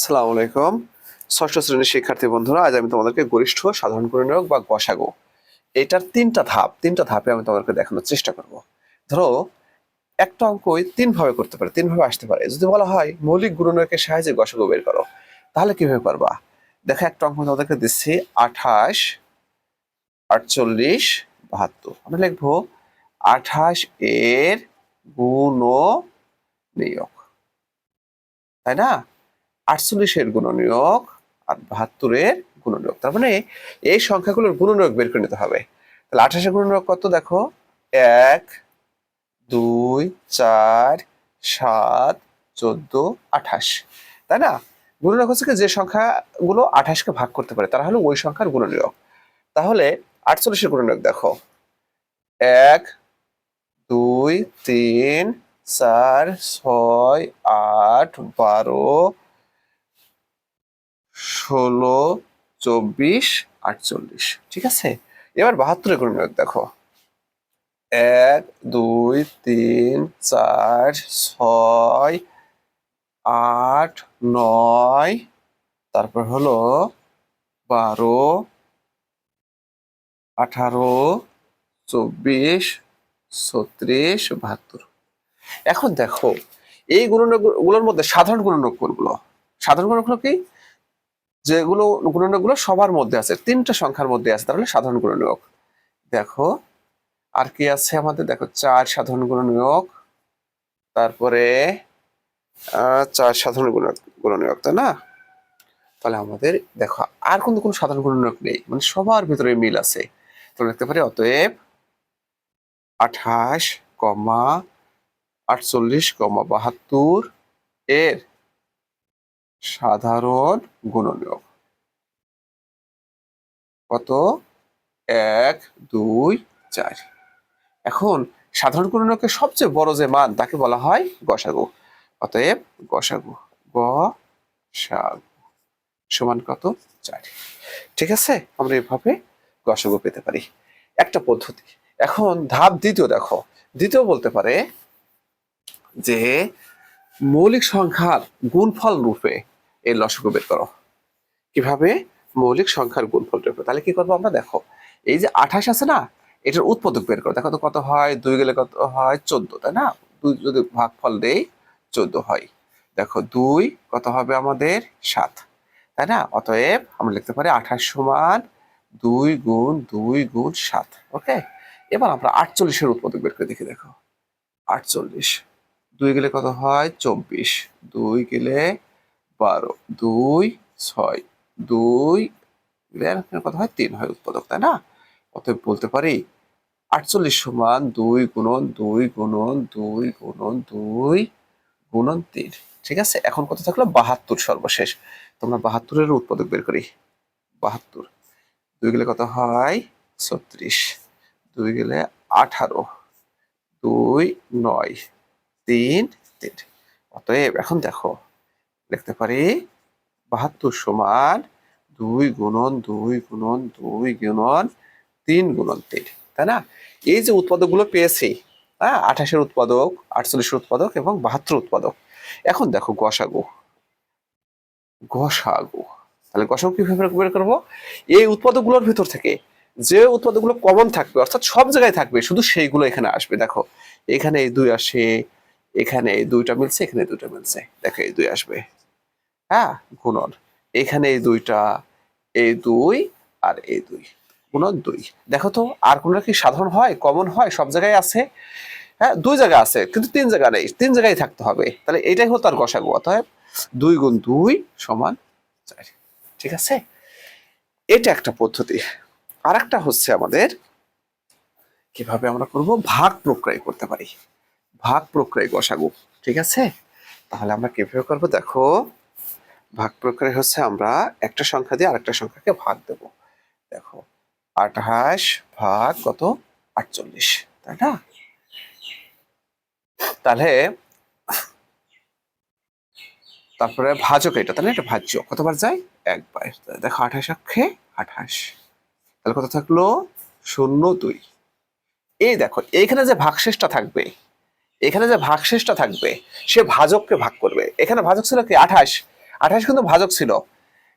আসসালামু আলাইকুম। ষষ্ঠ শ্রেণীর শিক্ষার্থী বন্ধুরা, আজ আমি তোমাদেরকে গরিষ্ঠ সাধারণ গুণনীয়ক বা গসাগু এটার তিনটা ধাপে আমি তোমাদেরকে দেখানোর চেষ্টা করব। ধরো একটা অঙ্কই তিন ভাবে করতে পারে, তিন ভাবে আসতে পারে। যদি বলা হয় মৌলিক গুণনীয়কের সাহায্যে গসাগু বের করো, তাহলে কিভাবে পারবা? দেখো, একটা অঙ্ক তোমাদেরকে দিচ্ছি 28, 48, 72। আমরা লিখবো 28 এর গুণনীয়ক, তাই না? 48 এর গুণনীয়ক আর 72 এর গুণনীয়ক। তার মানে এই সংখ্যাগুলোর গুণনীয়ক বের করে নিতে হবে। তাহলে 28 এর গুণনীয়ক কত? দেখো, 1, 2, 4, 7, 14, 28, তাই না? গুণনীয়ক হচ্ছে যে সংখ্যাগুলো 28 কে ভাগ করতে পারে তারা হলো ওই সংখ্যার গুণনীয়ক। তাহলে 48 এর গুণনীয়ক দেখো, 1, 2, 3, 4, 6, 8, 12, 16, 24, 48। ঠিক আছে, এবার 72 এর গুণনীয়ক দেখো, 1, 2, 3, 4, 6, 8, 9, তারপর হলো 12, 18, 24, 36, 72। এখন দেখো, এই গুণনীয়কগুলোর মধ্যে সাধারণ গুণনীয়ক কোনগুলো? সাধারণ গুণনীয়ক কি? যেগুলো গুণনীয়কগুলো সবার মধ্যে আছে, তিনটা সংখ্যার মধ্যে আছে, তাহলে সাধারণ গুণনীয়ক। দেখো আর কি আছে আমাদের, দেখো 4 সাধারণ গুণনীয়ক, তারপরে 4 সাধারণ গুণনীয়ক, তাই না? তাহলে আমাদের দেখো আর কিন্তু কোনো সাধারণ গুণনীয়ক নেই, মানে সবার ভিতরে মিল আছে। তো লিখতে পারি অতএব 28, 48, 72 এর সাধারণ গুণনীয়ক কত? 1, 2, 4। এখন সাধারণ গুণনীয়কের সবচেয়ে বড় যে মান তাকে বলা হয় গসাগু। অতএব গসাগু সমান কত? 4। ঠিক আছে, আমরা এভাবে গসাগু পেতে পারি, একটা পদ্ধতি। এখন ধাপ দ্বিতীয় দেখো, দ্বিতীয় বলতে পারে যে মৌলিক সংখ্যার গুণফল রূপে এর লসাগু বের করো। কিভাবে? মৌলিক সংখ্যার গুণফল রূপে। তাহলে কি করবো আমরা? দেখো, এই যে 28 আছে না, এটার উৎপাদক বের করো। দেখো তো কত হয়, 2 গেলে কত হয়? 14, তাই না? 2 যদি ভাগফল দেই 14 হয়। দেখো 2 কত হবে আমাদের? 7, তাই না? অতএব আমরা লিখতে পারি 28 সমান 2 গুণ 2 গুণ 7। ওকে, এবার আমরা 48 এর উৎপাদক বের করে দেখি। দেখো 48, 2 গেলে কত হয়? 24, 2 গেলে 12, 2, 6, 2 কত হয়? 3 হয় উৎপাদক, তাই না? অতএব বলতে পারি 48 সমান 2 গুণন 2 গুণন 2 গুণন 2 গুণন 3। ঠিক আছে, এখন কত থাকলো? 72 সর্বশেষ। তোমরা 72 এর উৎপাদক বের করি। 72, 2 গেলে কত হয়? 36, 2 গেলে 18, 2, 9, 3, 3। অতএব এখন দেখো, লিখতে পারি 72 সমান 2 গুণন 2 গুণন 2 গুণন 3 গুণন 3, তাই না? এই যে উৎপাদকগুলো পেয়েছি, হ্যাঁ, 28 এর উৎপাদক, 48 এর উৎপাদক এবং 72 উৎপাদক। এখন দেখো গসাগু, তাহলে গসাগু কিভাবে বের করবো? এই উৎপাদকগুলোর ভিতর থেকে যে উৎপাদকগুলো কমন থাকবে, অর্থাৎ সব জায়গায় থাকবে, শুধু সেইগুলো এখানে আসবে। দেখো এখানে এই 2 আসে, এখানে এই 2টা মিলছে, এখানে 2টা মিলছে, দেখো এই 2 আসবে, হ্যাঁ, গুণন এখানে এই 2টা, এই 2 আর এই 2 গুণন 2। দেখো তো আর কোনটা কি সাধারণ হয়, কমন হয়? সব জায়গায় আছে, হ্যাঁ, 2 জায়গায় আছে কিন্তু 3 জায়গা নেই, 3 জায়গায় থাকতে হবে। তাহলে এটাই হলো তার গসাগু। অতএব 2 গুণ 2 সমান 4। ঠিক আছে, এটা একটা পদ্ধতি। আর একটা হচ্ছে আমাদের কিভাবে আমরা করব, ভাগ প্রক্রিয়া করতে পারি, ভাগ প্রক্রিয়া গসাগু। ঠিক আছে, তাহলে আমরা কিভাবে করব? দেখো, ভাগ প্রক্রিয়া হচ্ছে আমরা একটা সংখ্যা দিয়ে আরেকটা সংখ্যাকে ভাগ দেব। দেখো 28 ভাগ কত? 48, তাই না? তাহলে তারপরে ভাজক এটা, তাহলে এটা ভাজ্য, কতবার যায়? একবার। দেখো 28 অক্ষে 28, তাহলে কত থাকলো? 0, 2। এই দেখো এইখানে যে ভাগশেষটা থাকবে, এখানে যে ভাগশেষটা থাকবে সে ভাজককে ভাগ করবে। এখানে ভাজক ছিল কি? 28, 28 কিন্তু ভাজক ছিল।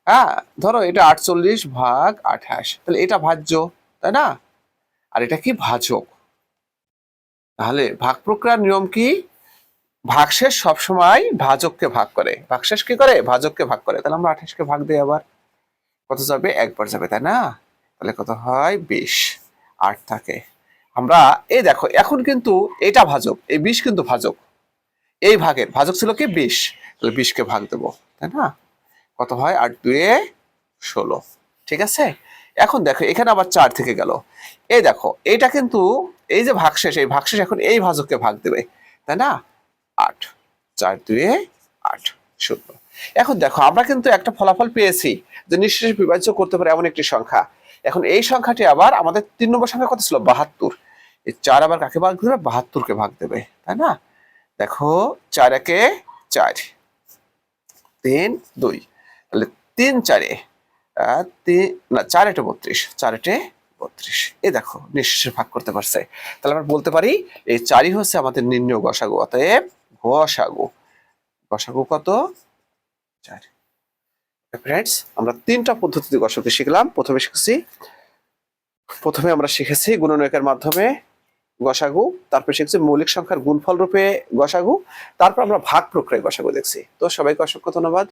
হ্যাঁ, ধরো এটা 48 ভাগ 28, তাহলে এটা ভাজ্য, তাই না? আর এটা কি ভাজক। তাহলে ভাগ প্রক্রিয়ার নিয়ম কি? ভাগশেষ সবসময় ভাজককে ভাগ করে। ভাগশেষ কি করে? ভাজককে ভাগ করে। তাহলে আমরা 28 কে ভাগ দিই, আবার কত যাবে? একবার যাবে, তাই না? তাহলে কত হয়? 20। 8 থাকে। আমরা এই দেখো এখন কিন্তু এটা ভাজক, এই 20 কিন্তু ভাজক। এই ভাগের ভাজক ছিল কি? 20। তাহলে 20 কে ভাগ দেবো, তাই না? কত হয়? 8 2 16। ঠিক আছে। এখন দেখো এখানে আবার 4 থেকে গেল। এই দেখো এটা কিন্তু এই যে ভাগশেষ, এই ভাগশেষ এখন এই ভাজককে ভাগ দেবে, তাই না? 8 4 2 8 শূন্য। এখন দেখো আমরা কিন্তু একটা ফলাফল পেয়েছি যে নিঃশেষে বিভাজ্য করতে পারে এমন একটি সংখ্যা। এখন এই সংখ্যাটি আবার আমাদের 3 নম্বর সংখ্যা কত ছিল? 72। এই 4 আবার কাকে ভাগ দেবে? 72 কে ভাগ দেবে, তাই না? দেখো 4 একে 4, 3 2, তাহলে 3 4 না 4 8 32, 4 8 32। এই দেখো নিঃশেষে ভাগ করতে পারছে। তাহলে আমরা বলতে পারি এই 4ই হচ্ছে আমাদের নির্ণয় গসাগু। অতএব গসাগু, গসাগু কত? 4। ফ্রেন্ডস, আমরা 3টা পদ্ধতিতে গসাগু শিখলাম। প্রথমে আমরা শিখেছি গুণনীয়কের মাধ্যমে গসাগু, তারপর শিখেছি মৌলিক সংখ্যার গুণফল রূপে গসাগু, তারপর আমরা ভাগ প্রক্রিয়ায় গসাগু দেখছি। তো সবাইকে অসংখ্য ধন্যবাদ।